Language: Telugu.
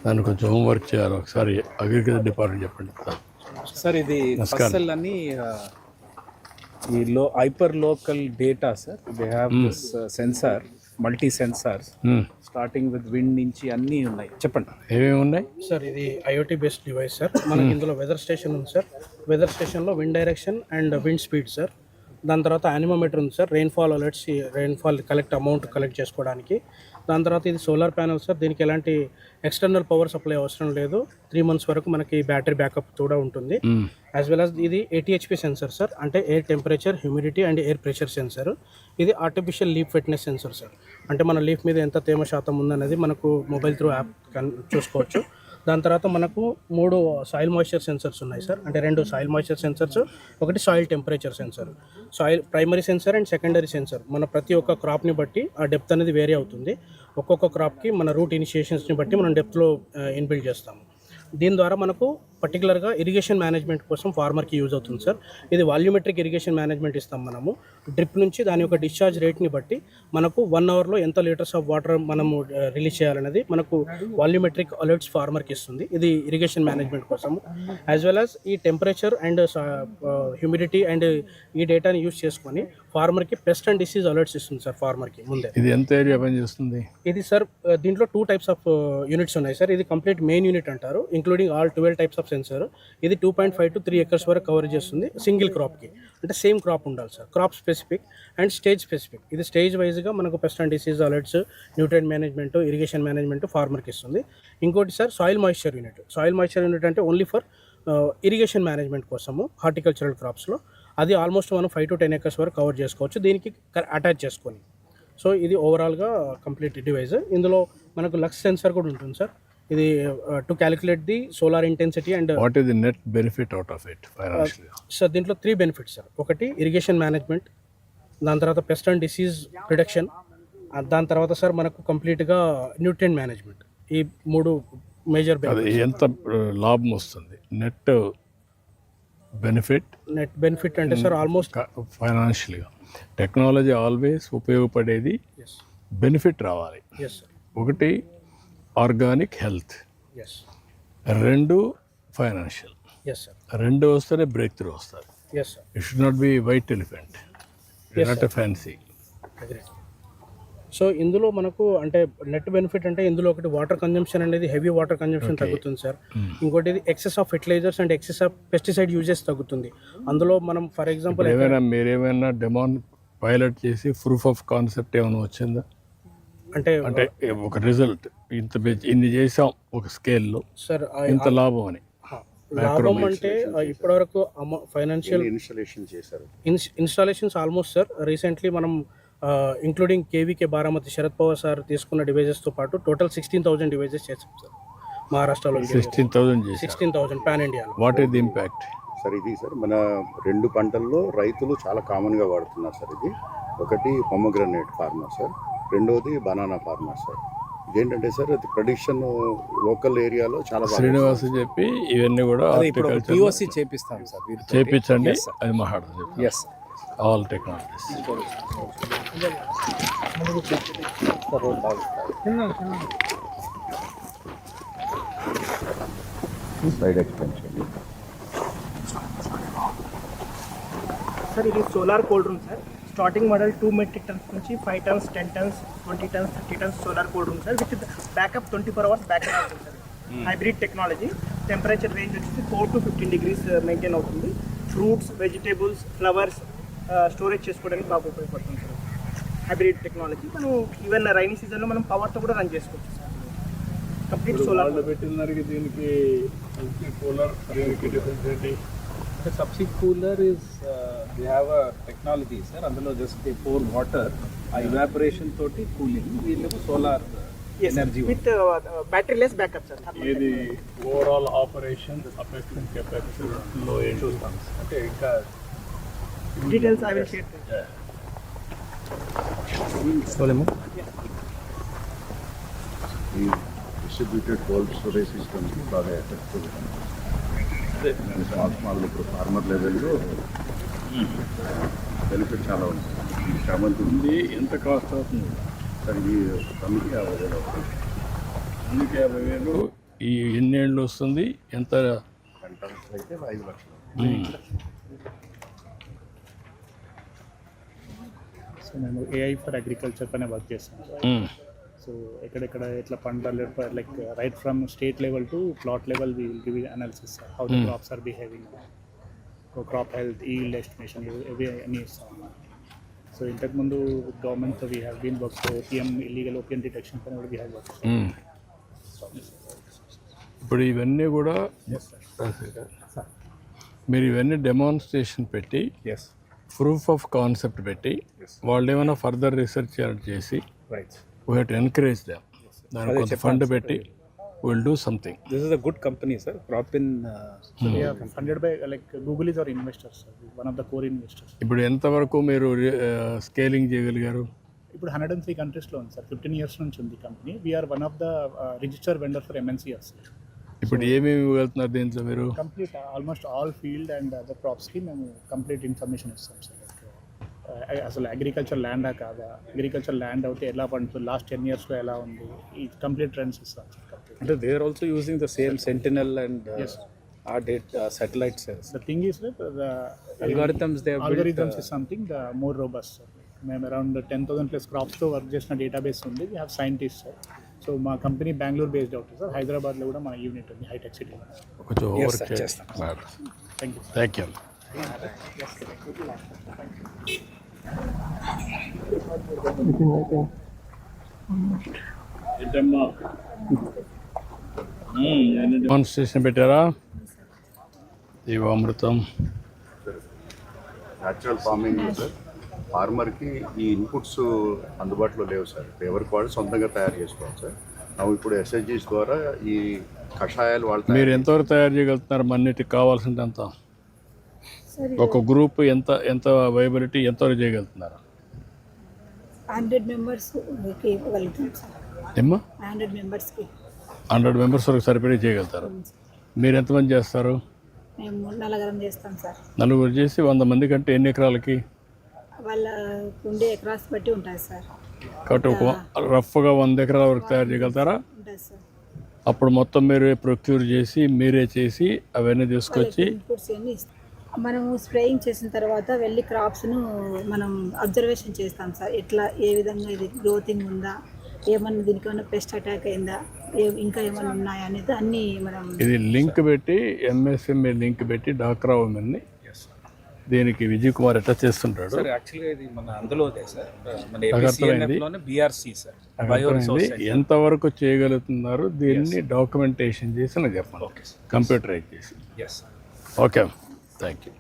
దాన్ని కొంచెం హోంవర్క్ చేయాలి. ఒకసారి అగ్రికల్చర్ డిపార్ట్మెంట్ చెప్పండి సార్. ఇది ఫసల్ అని ఈ hyper local data sir. They have this sensor, multi sensors starting with wind నుంచి అన్నీ ఉన్నాయి. చెప్పండి ఏమేమి ఉన్నాయి సార్. ఇది ఐఓటీ బేస్డ్ డివైస్ సార్. మనకి ఇందులో వెదర్ స్టేషన్ ఉంది సార్. వెదర్ స్టేషన్లో wind direction and wind speed sir. దాని తర్వాత యానిమోమీటర్ ఉంది sir. Rainfall alerts, rainfall amount collect చేసుకోవడానికి. దాని తర్వాత ఇది సోలార్ ప్యానల్ సార్. దీనికి ఎలాంటి ఎక్స్టర్నల్ పవర్ సప్లై అవసరం లేదు. 3 months వరకు మనకి బ్యాటరీ బ్యాకప్ కూడా ఉంటుంది. యాజ్ వెల్ యాజ్ ఇది ATHP సెన్సర్ సార్, అంటే air temperature, humidity and air pressure sensor. ఇది artificial leaf wetness sensor sir. అంటే మన లీఫ్ మీద ఎంత తేమ శాతం ఉందనేది మనకు మొబైల్ త్రూ యాప్ చూసుకోవచ్చు. దాని తర్వాత మనకు 3 సాయిల్ మాయిశ్చర్ సెన్సర్స్ ఉన్నాయి సార్. అంటే 2 సాయిల్ మాయిశ్చర్ సెన్సర్స్, ఒకటి soil temperature sensor. Soil primary sensor and secondary sensor. మన ప్రతి ఒక్క క్రాప్ని బట్టి ఆ డెప్త్ అనేది వేరీ అవుతుంది. ఒక్కొక్క క్రాప్కి మన రూట్ ఇనిషియేషన్స్ని బట్టి మనం డెప్త్లో ఇన్బిల్డ్ చేస్తాము. దీని ద్వారా మనకు పర్టికులర్గా ఇరిగేషన్ మేనేజ్మెంట్ కోసం ఫార్మర్కి యూజ్ అవుతుంది సార్. ఇది వాల్యూమెట్రిక్ ఇరిగేషన్ మేనేజ్మెంట్ ఇస్తాం మనము. డ్రిప్ నుంచి దాని యొక్క డిశ్చార్జ్ రేట్ని బట్టి మనకు 1 hourలో ఎంత లీటర్స్ ఆఫ్ వాటర్ మనము రిలీజ్ చేయాలనేది మనకు వాల్యూమెట్రిక్ అలర్ట్స్ ఫార్మర్కి ఇస్తుంది. ఇది ఇరిగేషన్ మేనేజ్మెంట్ కోసము. యాజ్ వెల్ యాజ్ ఈ టెంపరేచర్ అండ్ హ్యూమిడిటీ అండ్ ఈ డేటాని యూజ్ చేసుకొని ఫార్మర్కి పెస్ట్ అండ్ డిసీజ్ అలర్ట్స్ ఇస్తుంది సార్ ఫార్మర్కి ముందే. ఇది ఎంత ఏరియా పనిచేస్తుంది? ఇది సార్ దీంట్లో 2 types ఆఫ్ యూనిట్స్ ఉన్నాయి సార్. ఇది కంప్లీట్ మెయిన్ యూనిట్ అంటారు, including all 12 types of sensor. ఇది 2.5 to 3 acres వరకు కవర్ చేస్తుంది సింగిల్ క్రాప్కి. అంటే సేమ్ క్రాప్ ఉండాలి sir. Crop specific and stage specific. ఇది స్టేజ్ వైజ్గా మనకు pest and disease alerts, nutrient management, irrigation management ఫార్మర్కి ఇస్తుంది. ఇంకోటి sir soil moisture unit. Soil moisture unit అంటే ఓన్లీ ఫర్ ఇరిగేషన్ మేనేజ్మెంట్ కోసము హార్టికల్చరల్ క్రాప్స్లో. అది ఆల్మోస్ట్ మనం 5 to 10 acres వరకు కవర్ చేసుకోవచ్చు దీనికి అటాచ్ చేసుకొని. సో ఇది ఓవరాల్గా కంప్లీట్ డివైస్. ఇందులో మనకు లక్స్ సెన్సర్ కూడా ఉంటుంది సార్. ఇది to calculate the solar intensity and what is the net benefit out of it financially? Sir దీంట్లో 3 benefits సార్. ఒకటి ఇరిగేషన్ మేనేజ్మెంట్, దాని తర్వాత పెస్ట్ అండ్ డిసీజ్ రిడక్షన్, దాని తర్వాత సార్ మనకు కంప్లీట్గా న్యూట్రియన్ మేనేజ్మెంట్. ఈ 3 మేజర్ బెనిఫిట్స్. ఎంత లాభం వస్తుంది నెట్ బెనిఫిట్ అంటే సార్ ఆల్మోస్ట్ ఫైనాన్షియల్గా? టెక్నాలజీ ఆల్వేస్ ఉపయోగపడేది బెనిఫిట్ రావాలి. Yes sir. ఒకటి organic health, yes. 2 financial. Yes sir. 2 వస్తేనే బ్రేక్ త్రూ వస్తారు. Yes sir. It should not be white elephant, not a fancy. So ఇందులో మనకు అంటే నెట్ బెనిఫిట్ అంటే ఇందులో ఒకటి వాటర్ కన్జంప్షన్ అనేది, హెవీ వాటర్ కన్జంప్షన్ తగ్గుతుంది సార్. ఇంకోటి ఇది excess of fertilisers and excess of pesticide uses తగ్గుతుంది. అందులో మనం ఫర్ ఎగ్జాంపుల్ మీరేమైనా పైలట్ చేసి ప్రూఫ్ ఆఫ్ కాన్సెప్ట్ ఏమైనా వచ్చిందా? అంటే ఒక రిజల్ట్ ఇన్ని చేసాం ఒక స్కేల్లో సార్, ఇంత లాభం అని. లాభం అంటే ఇప్పటివరకు financial installations almost sir recently మనం including KVK Baramati Sharad Pawar sir తీసుకున్న డివైజెస్తో పాటు టోటల్ 16,000 డివైజెస్ చేసాం సార్ మహారాష్ట్రలో. 16,000 పాన్ ఇండియాలో. What is the impact sir? ఇది సార్ మన 2 పంటల్లో రైతులు చాలా కామన్గా వాడుతున్నారు సార్. ఇది ఒకటి పొమోగ్రనేట్ ఫార్మర్ సార్, రెండవది బనానా ఫార్మర్ సార్. ఇదేంటంటే సార్ అది ప్రొడక్షన్ లోకల్ ఏరియాలో చాలా శ్రీనివాస్ చెప్పి ఇవన్నీ కూడా POC చేపిస్తాం సార్. చేపించండి, అది మాట్లాడదు. Yes, all technologies. Side extension sir. ఇది solar cold room sir. Starting model 2 metric tons నుంచి 5 tons, 10 tons, 20 tons, 30 tons solar cold room sir. With backup 24 hours backup అవుతుంది సార్. Hybrid technology. టెంపరేచర్ రేంజ్ వచ్చేసి 4 to 15 degrees మెయింటైన్ అవుతుంది. ఫ్రూట్స్, వెజిటేబుల్స్, ఫ్లవర్స్ స్టోరేజ్ చేసుకోవడానికి బాగా ఉపయోగపడుతుంది సార్. Hybrid technology. మనం ఈవెన్ రైనీ సీజన్లో మనం పవర్తో కూడా రన్ చేసుకోవచ్చు సార్. కంప్లీట్ సోలార్ పెట్టిన దీనికి cooler difference. The subsea cooler is they have a technology sir. అందులో జస్ట్ pour water, ఆ evaporation తోటి కూలింగ్. వీళ్ళకు solar energy with battery less backup sir. ఇది ఓవరాల్ ఆపరేషన్ అఫెక్టింగ్ కెపాసిటీ లో ఏం చూస్తాం అంటే ఇంకా డీటెయిల్స్ ఐ విల్ షేర్. ఈ డిస్ట్రిబ్యూటెడ్ కోల్డ్ స్టోరేజ్ సిస్టమ్కి బాగా ఎఫెక్టివ్ ఉంటుంది. స్మాల్ ఇప్పుడు ఫార్మర్ లెవెల్లో బెనిఫిట్ చాలా ఉంటుంది. చామంతి ఉంది. ఎంత కాస్ట్ అవుతుంది సార్? ఇది టన్నుకి 50,000 అవుతుంది. టన్నుకి 50,000. ఈ ఎన్ని ఏళ్ళు వస్తుంది, ఎంత? పంటలు అయితే 5 లక్షలు. సో మేము ఏఐ ఫర్ అగ్రికల్చర్ పైన వర్క్ చేస్తాం సార్. సో ఎక్కడెక్కడ ఎట్లా పంటలు like right from state level to plot level we will give analysis sir, how the crops are behaving, crop health, yield estimation ఇవి అన్నీ ఇస్తాం. సో ఇంతకుముందు గవర్నమెంట్తో we have been work, OPM illegal OPM detection పైన కూడా వీ హ్యావ్ వర్క్. ఇప్పుడు ఇవన్నీ కూడా మీరు ఇవన్నీ డెమాన్స్ట్రేషన్ పెట్టి, ఎస్ ప్రూఫ్ ఆఫ్ కాన్సెప్ట్ పెట్టి, వాళ్ళు ఏమైనా ఫర్దర్ రీసెర్చ్ చేసి right. We have to encourage them. దానికి కొంత ఫండ్ పెట్టి will do something. This is a good company, sir. Cropin, so they are funded by like Google is our investor, sir. One of the core investors. ఇప్పుడు ఎంతవరకు మీరు స్కేలింగ్ చేయగలిగారు? ఇప్పుడు 103 కంట్రీస్లో ఉంది సార్. 15 years నుంచి ఉంది company. We are one of the register vendor for MNCs. ఇప్పుడు ఏమేమి ఇవ్వగలుగుతున్నారు దీంట్లో మీరు? Complete almost all field and other క్రాప్స్కి మేము కంప్లీట్ ఇన్ఫర్మేషన్ ఇస్తాం సార్. అసలు అగ్రికల్చర్ ల్యాండా కాదా, అగ్రికల్చర్ ల్యాండ్ అవుతే ఎలా పండుతుంది, లాస్ట్ 10 yearsలో ఎలా ఉంది, ఈ కంప్లీట్ ట్రెండ్స్ ఇస్తాం సార్. అంటే they are also using the same Sentinel and our data satellites. The thing is that the Algorithms they have algorithms is something the more robust, sir. మేము అరౌండ్ 10,000 ప్లస్ క్రాప్స్తో వర్క్ చేసిన డేటాబేస్ ఉంది. We have scientist sir. So మా కంపెనీ బెంగళూరు బేస్డ్ అవుతుంది సార్. హైదరాబాద్లో కూడా మన యూనిట్ ఉంది, హైటెక్ సిటీలో. కొంచెం over thank you. Thank you. Demonstration పెట్టారా? జీవామృతం న్యాచురల్ ఫార్మింగ్ సార్, ఫార్మర్కి ఈ ఇన్పుట్స్ అందుబాటులో లేవు సార్. ఎవరికి వాళ్ళు సొంతంగా తయారు చేసుకోవాలి సార్. ನಾವು ఇప్పుడు ఎస్ఎస్జీస్ ద్వారా ఈ కషాయాలు వాడతాం. మీరు ఎంతవరకు తయారు చేయగలుగుతున్నారు? మన్నిటికి కావాల్సింది ఎంత? ఒక గ్రూప్ ఎంత ఎంత వైబిలిటీ ఎంతవరకు చేయగలుగుతున్నారు? 100 మెంబర్స్ ఇవ్వగలుగుతాం సార్. ఏమ్మా? 100 మెంబర్స్కి 100 మెంబర్స్ వరకు సరిపడే చేయగలుగుతారు. మీరు ఎంతమంది చేస్తారు? మేము నలుగురం చేస్తాం సార్. నలుగురు చేసి 100 మంది కంటే ఎన్ని ఎకరాలకి? వాళ్ళ ఉండే ఎకరాస్ బట్టి ఉంటుంది సార్. కాబట్టి ఒక రఫ్గా 100 ఎకరాల వరకు తయారు చేయగలుగుతారా? ఉంటుంది సార్. అప్పుడు మొత్తం మీరే ప్రొక్యూర్ చేసి మీరే చేసి అవన్నీ తీసుకొచ్చి ఇన్పుట్స్ అన్నీ ఇస్తాం. మనము స్ప్రేయింగ్ చేసిన తర్వాత వెళ్ళి క్రాప్స్ను మనం అబ్జర్వేషన్ చేస్తాం సార్. ఎట్లా ఏ విధంగా ఇది గ్రోతింగ్ ఉందా, ఏమన్నా దీనికి ఏమన్నా పెస్ట్ అటాక్ అయిందా, ఇంకా ఏమైనా ఉన్నాయా అనేది అన్నీ మనం ఇది లింక్ పెట్టి ఎంఎస్ఎంఏ లింక్ పెట్టి డాక్రా ఉమెన్ని దీనికి విజయ్ కుమార్ ఎట్లా చేస్తుంటాడు. సార్ యాక్చువల్గా ఇది మన అందులోదే సార్, మన అర్థమైంది. ఏపీసీఎన్ఎఫ్లోనే బీఆర్సీ సార్, అర్థమైంది. ఎంతవరకు చేయగలుగుతున్నారు దీన్ని డాక్యుమెంటేషన్ చేసి నాకు చెప్పండి, కంప్యూటరైజ్ చేసి. ఎస్. Okay, thank you.